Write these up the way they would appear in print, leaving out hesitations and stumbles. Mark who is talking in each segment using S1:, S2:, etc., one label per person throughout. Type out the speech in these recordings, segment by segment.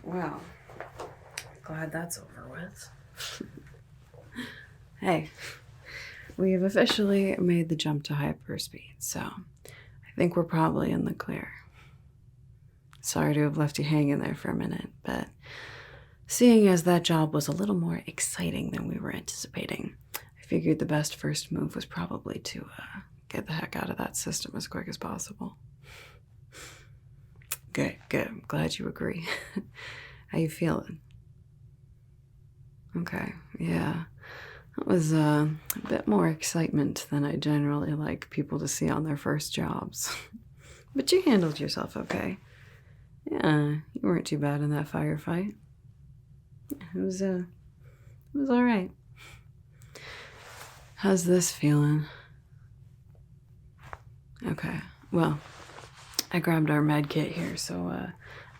S1: Well, glad that's over with. Hey, we have officially made the jump to hyperspeed, so I think we're probably in the clear. Sorry to have left you hanging there for a minute, but seeing as that job was a little more exciting than we were anticipating, I figured the best first move was probably to get the heck out of that system as quick as possible. Good. I'm glad you agree. How you feeling? Okay, yeah. That was a bit more excitement than I generally like people to see on their first jobs. But you handled yourself okay. Yeah, you weren't too bad in that firefight. It was all right. How's this feeling? Okay, well, I grabbed our med kit here, so I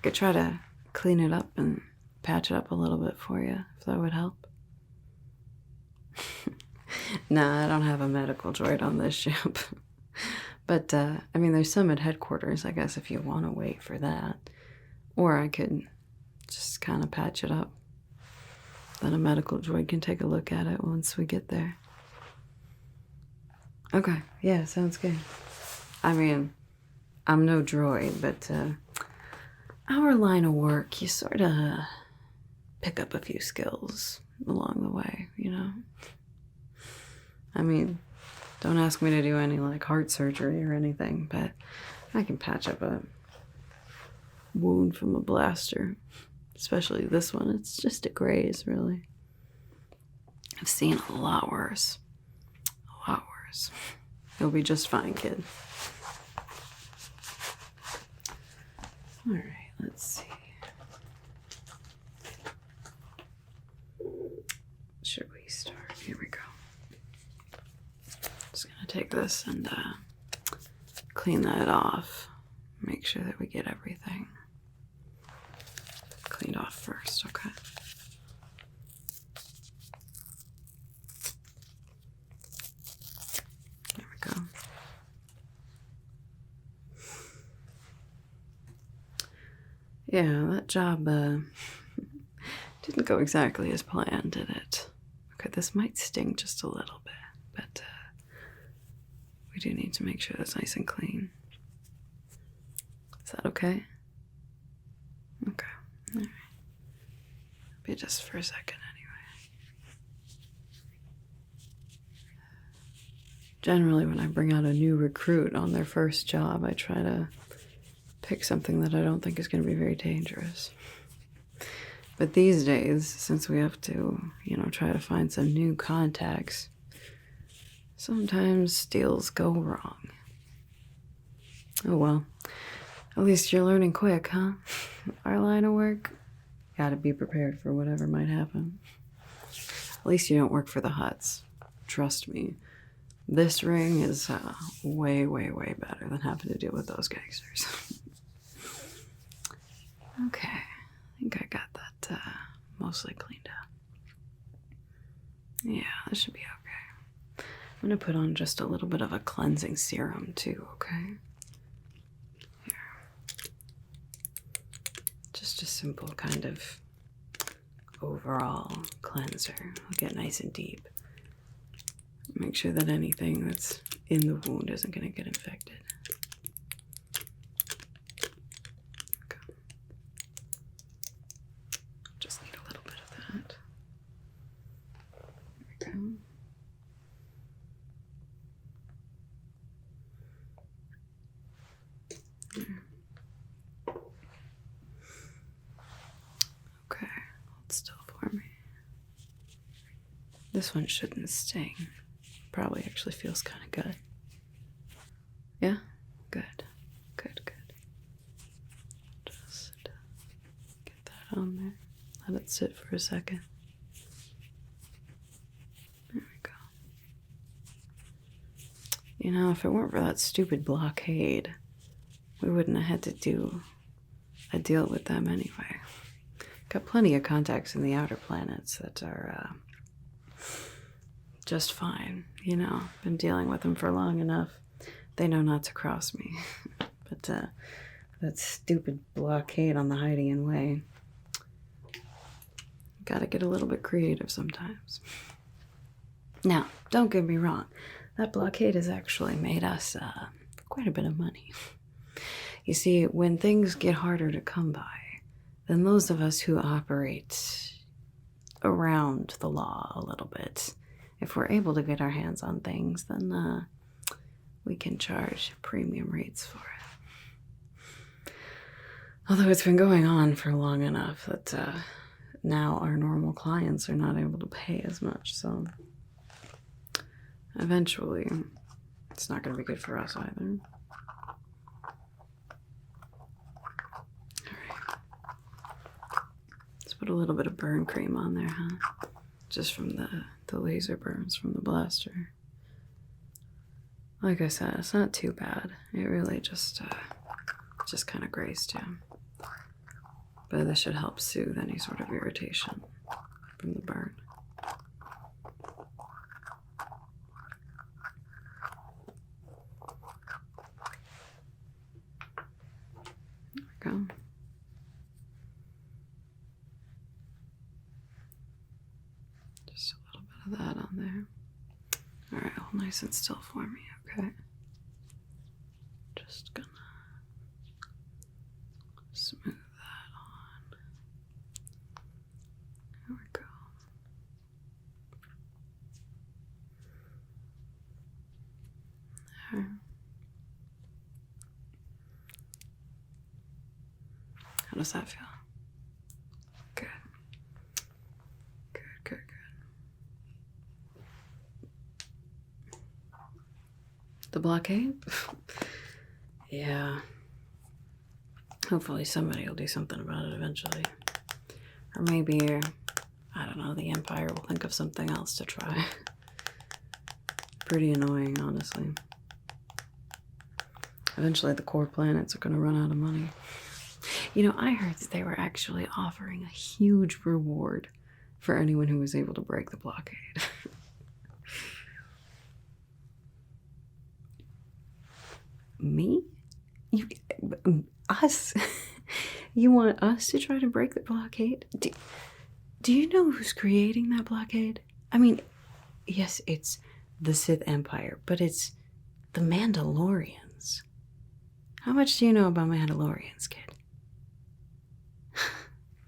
S1: could try to clean it up and patch it up a little bit for you, if that would help. Nah, I don't have a medical droid on this ship. But, I mean, there's some at headquarters, I guess, if you want to wait for that. Or I could just kind of patch it up. Then a medical droid can take a look at it once we get there. Okay, yeah, sounds good. I mean, I'm no droid, but our line of work, you sort of pick up a few skills along the way, you know? I mean, don't ask me to do any, like, heart surgery or anything, but I can patch up a wound from a blaster. Especially this one. It's just a graze, really. I've seen a lot worse. A lot worse. You'll be just fine, kid. Alright, let's see. Should we start? Here we go. Just gonna take this and clean that off. Make sure that we get everything cleaned off first, okay? There we go. Yeah, that job didn't go exactly as planned, did it? Okay, this might sting just a little bit, but we do need to make sure that's nice and clean. Is that okay? Okay. All right. Be just for a second anyway. Generally, when I bring out a new recruit on their first job, I try to pick something that I don't think is going to be very dangerous. But these days, since we have to, try to find some new contacts, sometimes deals go wrong. Oh well. At least you're learning quick, huh? Our line of work, gotta be prepared for whatever might happen. At least you don't work for the Hutts. Trust me, this ring is way, way, way better than having to deal with those gangsters. Okay, I think I got that mostly cleaned up. Yeah, that should be okay. I'm gonna put on just a little bit of a cleansing serum too, okay? Just a simple kind of overall cleanser. I'll get nice and deep. Make sure that anything that's in the wound isn't going to get infected. Okay. Just need a little bit of that. There we go. There. Okay, hold still for me. This one shouldn't sting. Probably actually feels kind of good. Yeah? Good. Just get that on there. Let it sit for a second. There we go. If it weren't for that stupid blockade, we wouldn't have had to do a deal with them anyway. Got plenty of contacts in the outer planets that are just fine, Been dealing with them for long enough. They know not to cross me. But that stupid blockade on the Hydian Way. Gotta get a little bit creative sometimes. Now, don't get me wrong. That blockade has actually made us quite a bit of money. You see, when things get harder to come by, then those of us who operate around the law a little bit, if we're able to get our hands on things, then we can charge premium rates for it. Although it's been going on for long enough that now our normal clients are not able to pay as much, so eventually it's not going to be good for us either. Alright. Let's put a little bit of burn cream on there, huh? Just from the laser burns from the blaster. Like I said, it's not too bad. It really just kind of grazed you. But this should help soothe any sort of irritation from the burn. There we go. Just a little bit of that on there. Alright, hold nice and still for me, okay? Just gonna smooth that on. There we go. There. How does that feel? Good. Good, good, good. The blockade? Yeah. Hopefully somebody will do something about it eventually. Or maybe, I don't know, the Empire will think of something else to try. Pretty annoying, honestly. Eventually the core planets are going to run out of money. You know, I heard that they were actually offering a huge reward for anyone who was able to break the blockade. Me? Us? You want us to try to break the blockade? Do you know who's creating that blockade? I mean, yes, it's the Sith Empire, but it's the Mandalorians. How much do you know about Mandalorians, kid?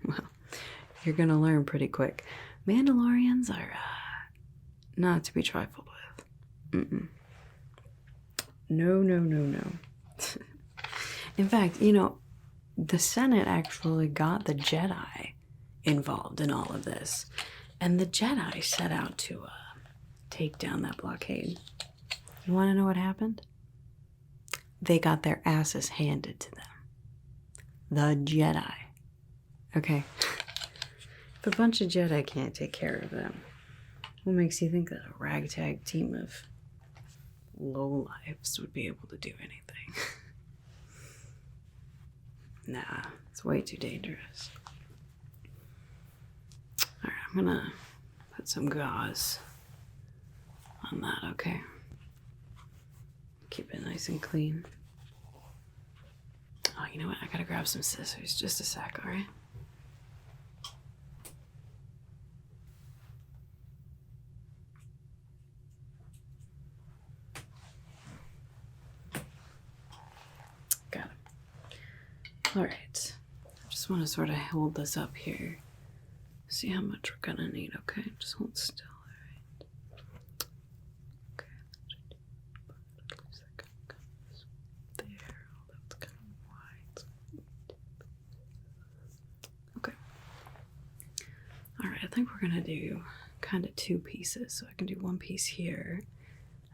S1: Well, you're gonna learn pretty quick. Mandalorians are not to be trifled with. Mm-mm. No, no, no, no. In fact, you know, the Senate actually got the Jedi involved in all of this. And the Jedi set out to take down that blockade. You want to know what happened? They got their asses handed to them. The Jedi. Okay. If a bunch of Jedi can't take care of them, what makes you think that a ragtag team of lowlifes would be able to do anything? Nah, it's way too dangerous. Alright, I'm gonna put some gauze on that, okay? Keep it nice and clean. Oh, you know what? I gotta grab some scissors. Just a sec, alright? Got it. Alright. I just want to sort of hold this up here. See how much we're gonna need, okay? Just hold still, alright? Okay. There. Oh, that's kind of wide. Okay. Alright, I think we're gonna do kind of two pieces. So I can do one piece here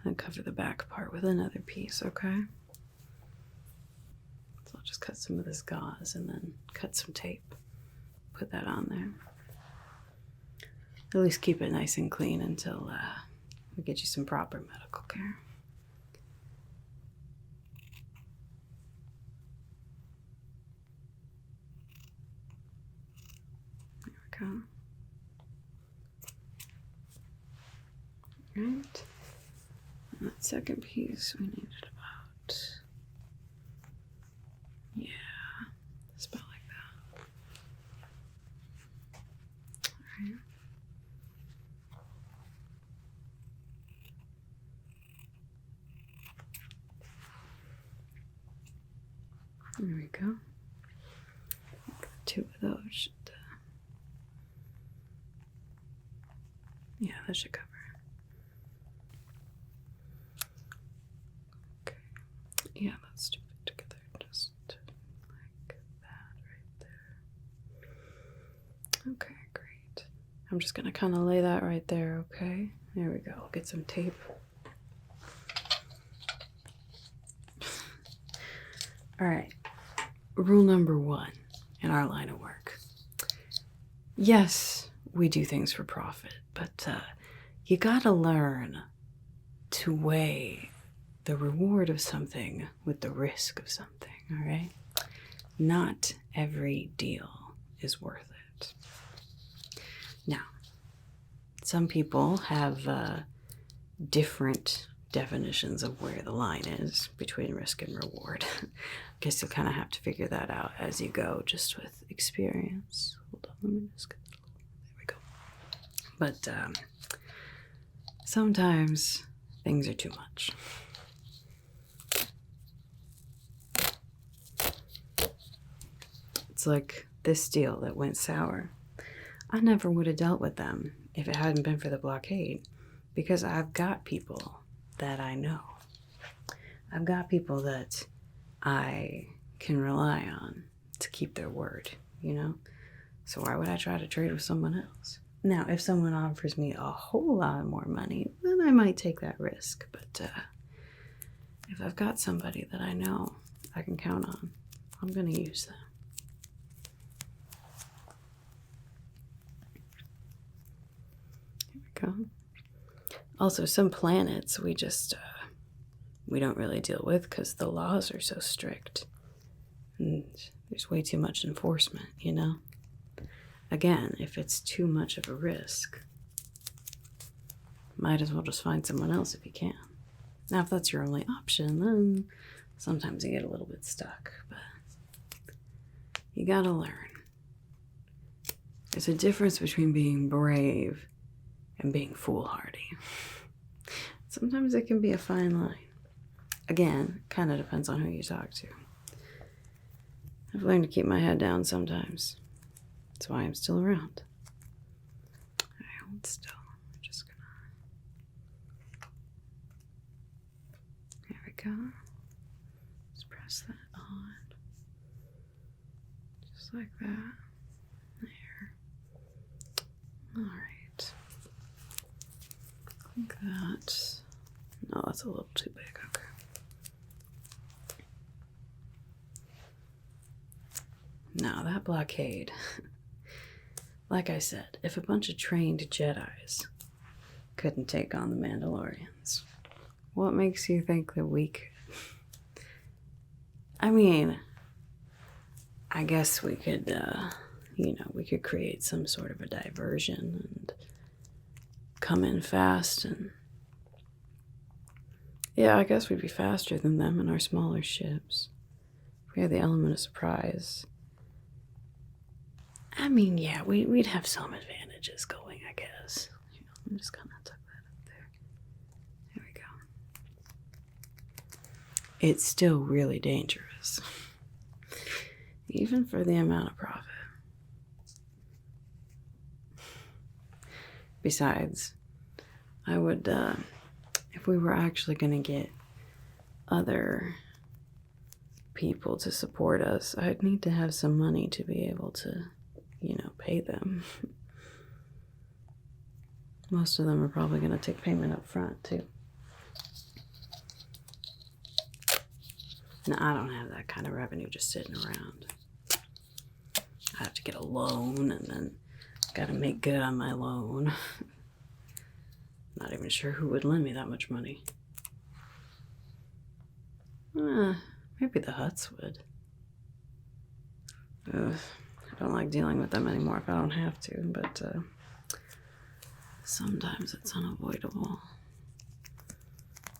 S1: and cover the back part with another piece, okay? So I'll just cut some of this gauze and then cut some tape. Put that on there. At least keep it nice and clean until we get you some proper medical care. There we go. Right. And that second piece we needed about, yeah, There we go. Two of those should, yeah, that should cover. Okay. Yeah, let's do it together, just like that right there. Okay, great. I'm just gonna kind of lay that right there, okay? There we go. I'll get some tape. All right. Rule number 1 in our line of work. Yes, we do things for profit, but you gotta learn to weigh the reward of something with the risk of something, all right? Not every deal is worth it. Now, some people have different definitions of where the line is between risk and reward. I guess you'll kind of have to figure that out as you go, just with experience. Hold on, let me just get that. There we go. But sometimes things are too much. It's like this deal that went sour. I never would have dealt with them if it hadn't been for the blockade, because I've got people that I know. I've got people that I can rely on to keep their word, you know? So why would I try to trade with someone else? Now, if someone offers me a whole lot more money, then I might take that risk. But if I've got somebody that I know I can count on, I'm going to use them. Here we go. Also, some planets we just, we don't really deal with because the laws are so strict. And there's way too much enforcement, you know? Again, if it's too much of a risk, might as well just find someone else if you can. Now, if that's your only option, then sometimes you get a little bit stuck, but you gotta learn. There's a difference between being brave and being foolhardy. Sometimes it can be a fine line. Again, kind of depends on who you talk to. I've learned to keep my head down sometimes. That's why I'm still around. Alright, hold still. I'm just gonna... There we go. Just press that on. Just like that. There. Alright. Like that. No, that's a little too big. Okay. Now, that blockade. Like I said, if a bunch of trained Jedis couldn't take on the Mandalorians, what makes you think that we could? I mean, I guess we could, we could create some sort of a diversion and come in fast and... Yeah, I guess we'd be faster than them in our smaller ships. If we had the element of surprise. I mean, yeah, we'd have some advantages going, I guess. I'm just gonna tuck that up there. There we go. It's still really dangerous. Even for the amount of profit. Besides, I would, if we were actually gonna get other people to support us, I'd need to have some money to be able to, pay them. Most of them are probably going to take payment up front, too. Now, I don't have that kind of revenue just sitting around. I have to get a loan, and then got to make good on my loan. Not even sure who would lend me that much money. Maybe the Hutts would. Ugh. I don't like dealing with them anymore if I don't have to, but sometimes it's unavoidable.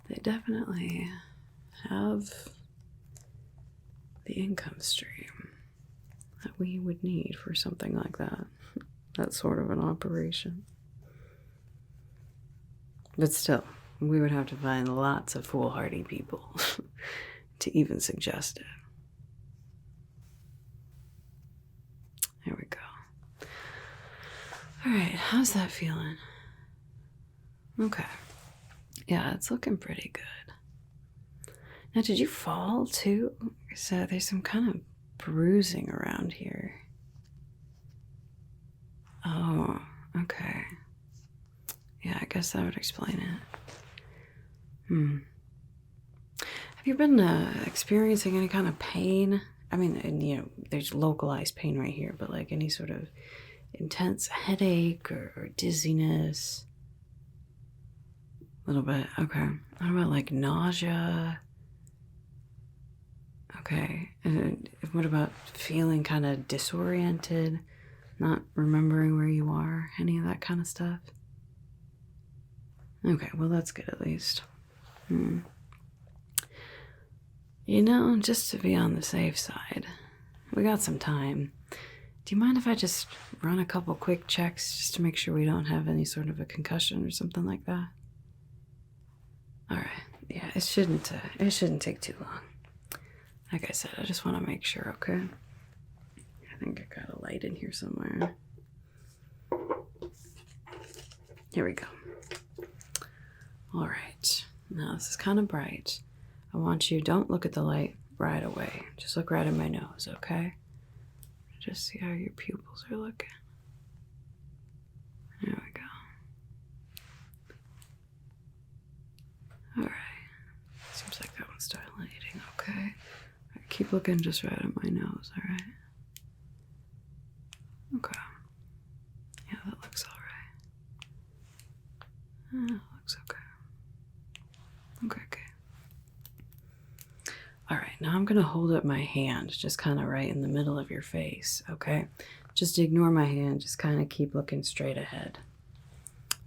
S1: They definitely have the income stream that we would need for something like that. That sort of an operation. But still, we would have to find lots of foolhardy people to even suggest it. There we go. All right, how's that feeling? Okay. Yeah, it's looking pretty good. Now, did you fall too? So there's some kind of bruising around here. Oh, okay. Yeah, I guess that would explain it. Have you been experiencing any kind of pain? I mean, and, there's localized pain right here, but like any sort of intense headache or dizziness? A little bit, okay. What about like nausea? Okay. And what about feeling kind of disoriented? Not remembering where you are? Any of that kind of stuff? Okay, well that's good at least. Just to be on the safe side, we got some time. Do you mind if I just run a couple quick checks just to make sure we don't have any sort of a concussion or something like that? Alright, yeah, it shouldn't take too long. Like I said, I just want to make sure, okay? I think I got a light in here somewhere. Here we go. Alright, now this is kind of bright. I want you, don't look at the light right away. Just look right at my nose, okay? Just see how your pupils are looking. There we go. Alright. Seems like that one's dilating, okay? Right, keep looking just right at my nose, alright? Okay. Yeah, that looks alright. That looks okay. Okay, okay. Alright, now I'm going to hold up my hand just kind of right in the middle of your face, okay? Just ignore my hand, just kind of keep looking straight ahead.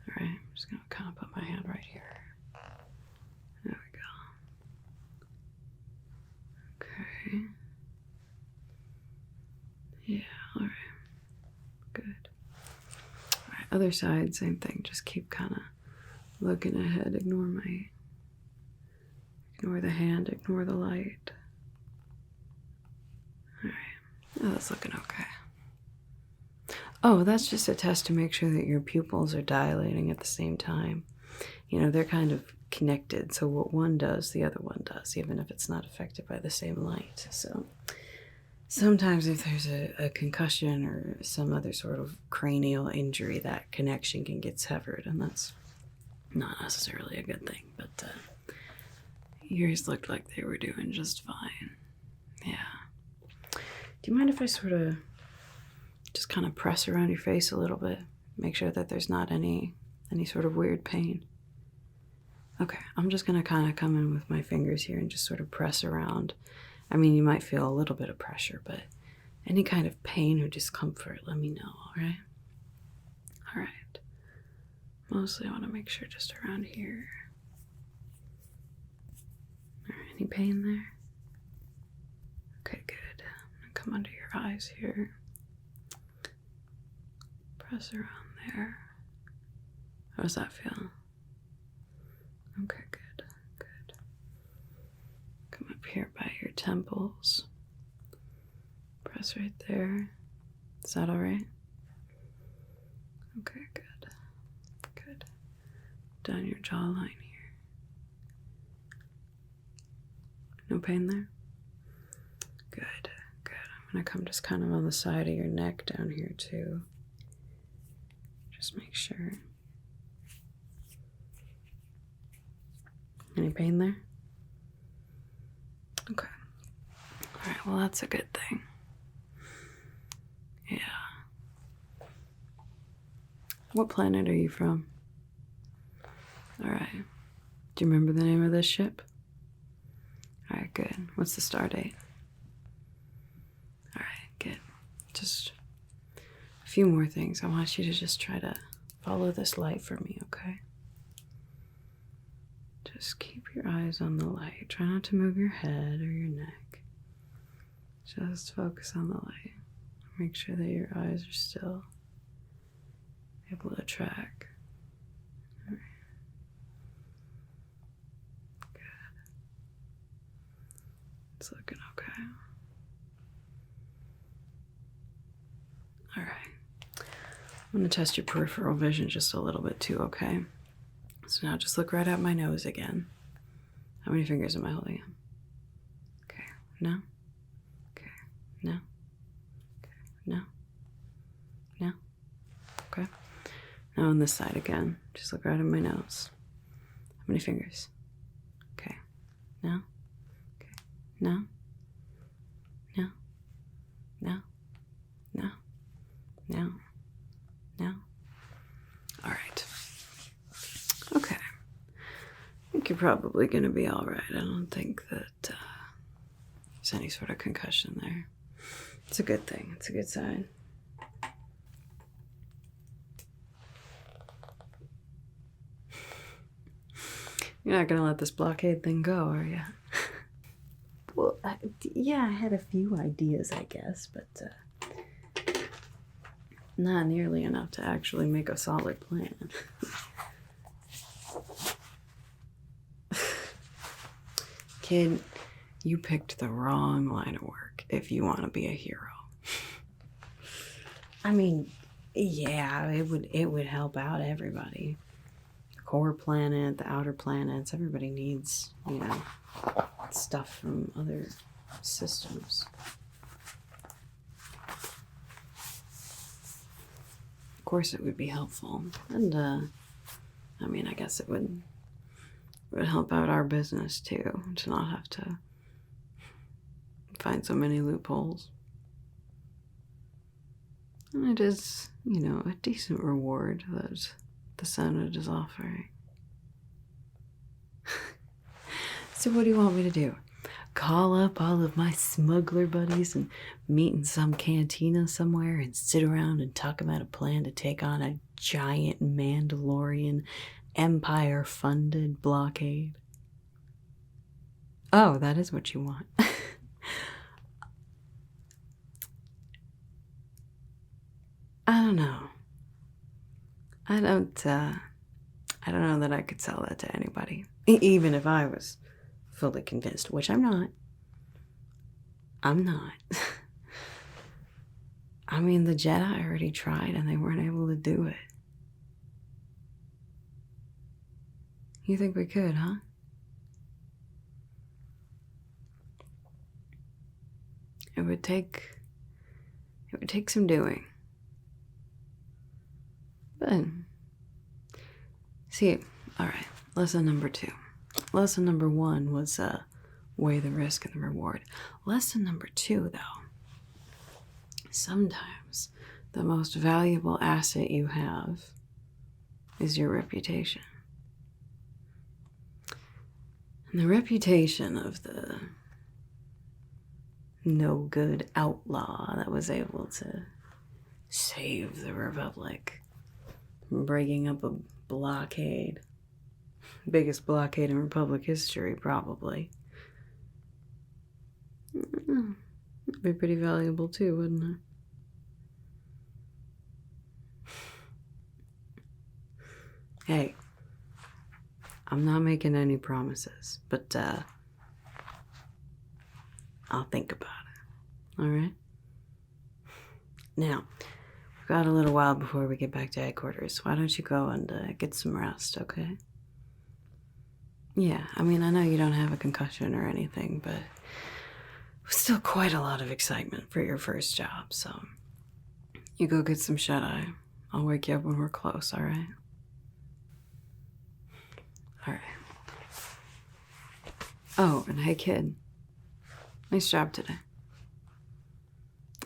S1: Alright, I'm just going to kind of put my hand right here. There we go. Okay. Yeah, alright. Good. Alright, other side, same thing. Just keep kind of looking ahead. Ignore the hand, ignore the light. Alright. Oh, that's looking okay. Oh, that's just a test to make sure that your pupils are dilating at the same time. They're kind of connected, so what one does, the other one does, even if it's not affected by the same light. So sometimes if there's a concussion or some other sort of cranial injury, that connection can get severed, and that's not necessarily a good thing, but yours looked like they were doing just fine. Yeah. Do you mind if I sort of just kind of press around your face a little bit? Make sure that there's not any sort of weird pain. Okay, I'm just going to kind of come in with my fingers here and just sort of press around. I mean, you might feel a little bit of pressure, but any kind of pain or discomfort, let me know, alright? Alright. Mostly I want to make sure just around here. Alright, any pain there? Okay, good. I'm going to come under your eyes here. Press around there. How does that feel? Okay, good, good. Come up here by your temples. Press right there. Is that alright? Okay, good. Good. Down your jawline here. No pain there? Good, good. I'm gonna come just kind of on the side of your neck down here too. Just make sure. Any pain there? Okay. Alright, well that's a good thing. Yeah. What planet are you from? Alright. Do you remember the name of this ship? Alright, good. What's the star date? Alright, good. Just a few more things. I want you to just try to follow this light for me, okay? Just keep your eyes on the light. Try not to move your head or your neck. Just focus on the light. Make sure that your eyes are still able to track. All right. Good. It's looking okay. I'm going to test your peripheral vision just a little bit too, okay? So now just look right at my nose again. How many fingers am I holding in? Okay, no. Okay, no. Okay, no. No. Okay. Now on this side again. Just look right at my nose. How many fingers? Okay. No. Okay. No. No. No. No. No. No. All right. Okay. I think you're probably going to be all right. I don't think that there's any sort of concussion there. It's a good thing. It's a good sign. You're not going to let this blockade thing go, are you? Well, yeah, I had a few ideas, I guess, but not nearly enough to actually make a solid plan. Kid, you picked the wrong line of work if you want to be a hero. I mean, yeah, it would help out everybody. The core planet, the outer planets, everybody needs, you know, stuff from other systems. Of course it would be helpful. And I mean, I guess it would help out our business too, to not have to find so many loopholes. And it is, you know, a decent reward that the Senate is offering. So what do you want me to do? Call up all of my smuggler buddies and meet in some cantina somewhere and sit around and talk about a plan to take on a giant Mandalorian Empire-funded blockade? Oh, that is what you want. I don't know. I don't know that I could sell that to anybody. Even if I was fully convinced, which I'm not. I'm not. I mean, the Jedi already tried and they weren't able to do it. You think we could, huh? It would take some doing. But, see, alright, lesson number 2. Lesson number 1 was weigh the risk and the reward. Lesson number 2, though, sometimes the most valuable asset you have is your reputation. And the reputation of the no-good outlaw that was able to save the Republic from breaking up a blockade. Biggest blockade in Republic history, probably. It'd be pretty valuable too, wouldn't it? Hey, I'm not making any promises, but I'll think about it. Alright? Now, we've got a little while before we get back to headquarters. Why don't you go and get some rest, okay? Yeah, I mean, I know you don't have a concussion or anything, but still quite a lot of excitement for your first job, so you go get some shut-eye. I'll wake you up when we're close, alright? Alright. Oh, and hey kid, nice job today.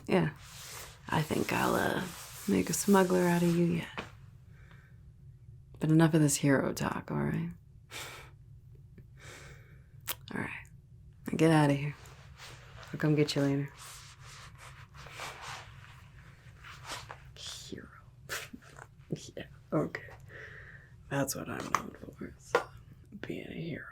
S1: Yeah, I think I'll make a smuggler out of you yet. But enough of this hero talk, alright? Alright, now get out of here. I'll come get you later. Hero. Yeah, okay. That's what I'm known for, is being a hero.